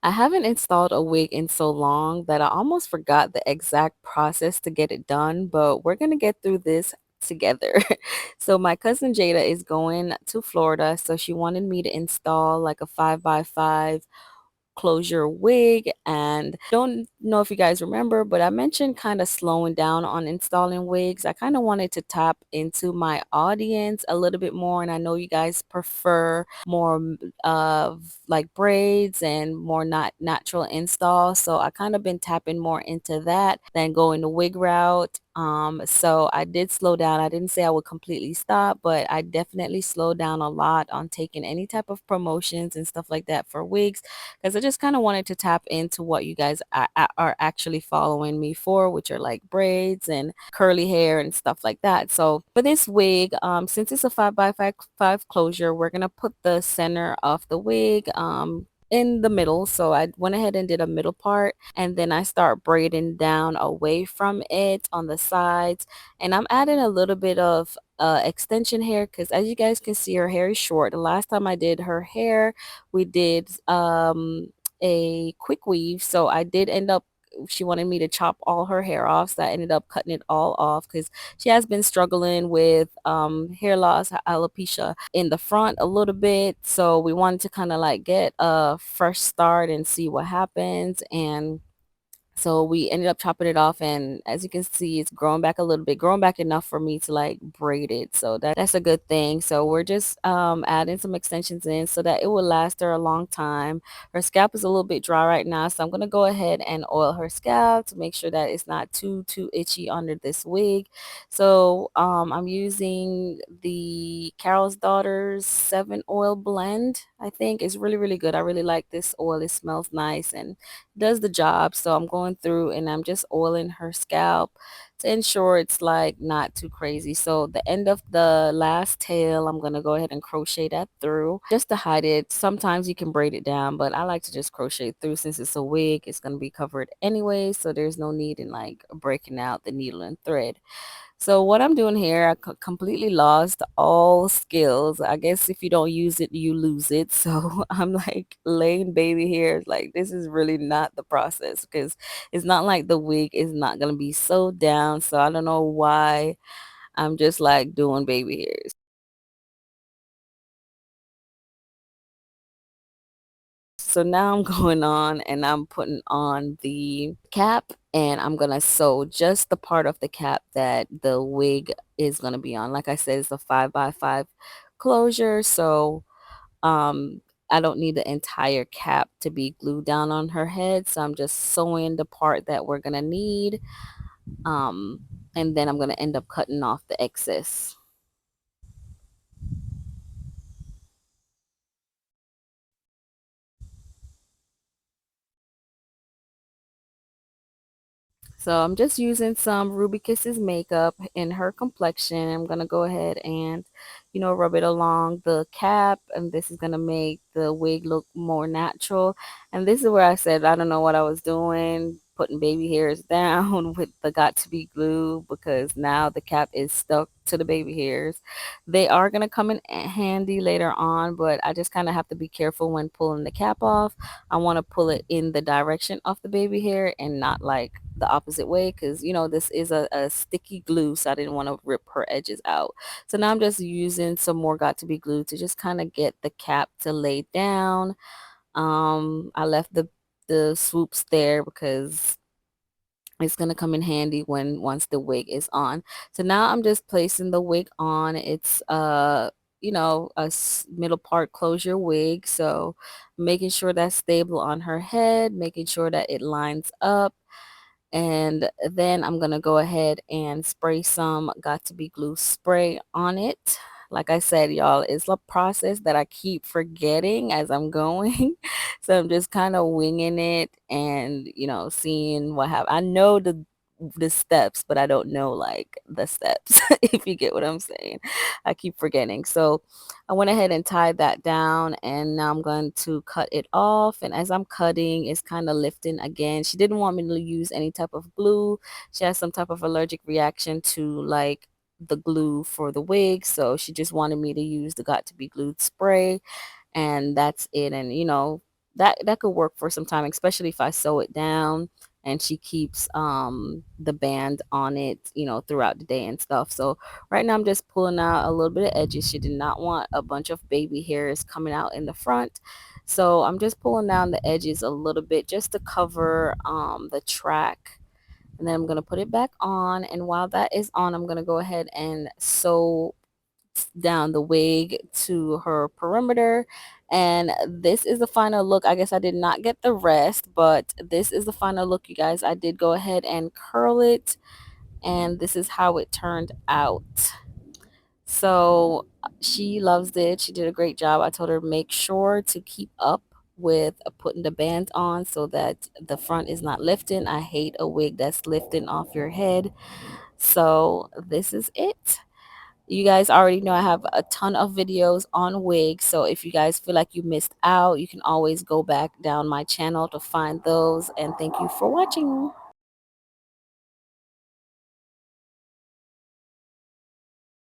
I haven't installed a wig in so long that I almost forgot the exact process to get it done, but we're going to get through this together. So my cousin Jada is going to Florida, so she wanted me to install like a 5 by 5 closure wig. And don't know if you guys remember, but I mentioned kind of slowing down on installing wigs. I kind of wanted to tap into my audience a little bit more, and I know you guys prefer more of like braids and more not natural install, so I kind of been tapping more into that than going the wig route. So I did slow down. I didn't say I would completely stop, but I definitely slowed down a lot on taking any type of promotions and stuff like that for wigs, because I just kind of wanted to tap into what you guys are actually following me for, which are like braids and curly hair and stuff like that. So for this wig, since it's a 5 by 5 closure, we're gonna put the center of the wig in the middle. So I went ahead and did a middle part, and then I start braiding down away from it on the sides, and I'm adding a little bit of extension hair, because as you guys can see, her hair is short. The last time I did her hair, we did a quick weave, so I did end up, she wanted me to chop all her hair off, so I ended up cutting it all off because she has been struggling with hair loss, alopecia in the front a little bit. So we wanted to kind of like get a fresh start and see what happens. And so we ended up chopping it off, and as you can see, it's growing back a little bit, growing back enough for me to like braid it. So that's a good thing. So we're just adding some extensions in so that it will last her a long time. Her scalp is a little bit dry right now, so I'm gonna go ahead and oil her scalp to make sure that it's not too itchy under this wig. So I'm using the Carol's Daughters 7 oil blend. I think it's really good. I really like this oil. It smells nice and does the job. So I'm going through and I'm just oiling her scalp to ensure it's like not too crazy. So the end of the last tail, I'm going to go ahead and crochet that through just to hide it. Sometimes you can braid it down, but I like to just crochet through since it's a wig. It's going to be covered anyway, so there's no need in like breaking out the needle and thread. So what I'm doing here, I completely lost all skills. I guess if you don't use it, you lose it. So I'm like laying baby hairs. Like this is really not the process, because it's not like the wig is not gonna be sewed down. So I don't know why I'm just like doing baby hairs. So now I'm going on and I'm putting on the cap, and I'm gonna sew just the part of the cap that the wig is gonna be on. Like I said, it's a 5 by 5 closure, so um I don't need the entire cap to be glued down on her head. So I'm just sewing the part that we're gonna need. Um and then I'm gonna end up cutting off the excess. So I'm just using some Ruby Kisses makeup in her complexion. I'm gonna go ahead and, rub it along the cap, and this is gonna make the wig look more natural. And this is where I said I don't know what I was doing, putting baby hairs down with the got to be glue, because now the cap is stuck to the baby hairs. They are gonna come in handy later on, but I just kind of have to be careful when pulling the cap off. I want to pull it in the direction of the baby hair and not like the opposite way, because this is a sticky glue, so I didn't want to rip her edges out. So now I'm just using some more got to be glue to just kind of get the cap to lay down. I left the swoops there because it's going to come in handy when once the wig is on. So now I'm just placing the wig on. It's middle part closure wig, so making sure that's stable on her head, making sure that it lines up. And then I'm gonna go ahead and spray some got to be glue spray on it. Like I said, y'all, it's a process that I keep forgetting as I'm going. So I'm just kind of winging it and, seeing what happens. I know the steps, but I don't know like the steps, if you get what I'm saying. I keep forgetting. So I went ahead and tied that down, and now I'm going to cut it off. And as I'm cutting, it's kind of lifting again. She didn't want me to use any type of glue. She has some type of allergic reaction to like the glue for the wig, so she just wanted me to use the got to be glued spray, and that's it. And that could work for some time, especially if I sew it down and she keeps the band on it, throughout the day and stuff. So right now I'm just pulling out a little bit of edges. She did not want a bunch of baby hairs coming out in the front. So I'm just pulling down the edges a little bit just to cover the track. And then I'm going to put it back on. And while that is on, I'm going to go ahead and sew down the wig to her perimeter. And this is the final look. I guess I did not get the rest, but this is the final look, you guys. I did go ahead and curl it, and this is how it turned out. So she loves it. She did a great job. I told her make sure to keep up with putting the band on so that the front is not lifting. I hate a wig that's lifting off your head. So this is it. You guys already know I have a ton of videos on wigs, so if you guys feel like you missed out, you can always go back down my channel to find those. And thank you for watching.